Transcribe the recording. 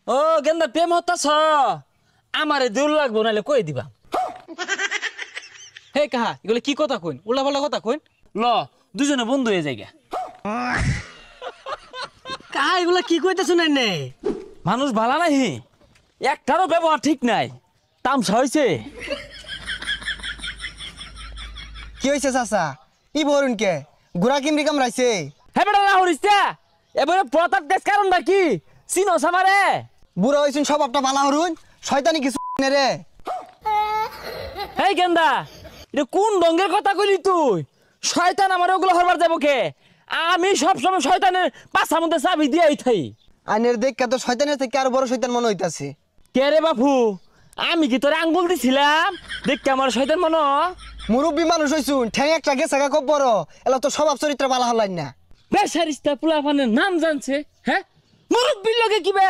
ও গেন্দা প্রেম হতাছ আমারে দেউল লাগবো নাহলে কই দিবা। হে কাহা এগুলো কি কথা কইন, উল্টা পাল্টা কথা কইন। ল দুজনে বন্ধু হয়ে যাই গা। কাহা এগুলা কি কইতে শুনেন নে? মানুষ ভালো নাহি, একটারও ব্যবহার ঠিক নাই, তামসা হয়েছে। কি হয়েছে চাচা? ই বরুণ কে গুড়া কিমরি কামড়াইছে? হ্যাঁ বেটা না হরিস এবারে প্রতাপ দেশ কারণটা কি চিনো সামারে? বুড়া হয়েছেন সব আপনার বালা হরুন, শয়তানি কিছু নে রে। এই গেন্দা এটা কোন রঙের কথা কইলি তুই? শয়তান আমার ওগুলো হরবার যাবো কে? আমি সবসময় শয়তানের পাছার মধ্যে চাবি দিয়েই থাই। আইনের দেখা তো শয়তানের থেকে আর বড় শয়তান মনে হইতাছে। কে রে বাপু, আমি কি তোরে আঙ্গুল দিছিলাম দেখতে আমার শয়তান মনে? মুরব্বী মানুষ হইছুন, ঠ্যাং একটা গেছে গা খুব বড়, এলা তো স্বভাব চরিত্র বালা হলাই না। বেসারিস্তা পোলাপানের নাম জানছে, হ্যাঁ মুরব্বীর লগে কি বে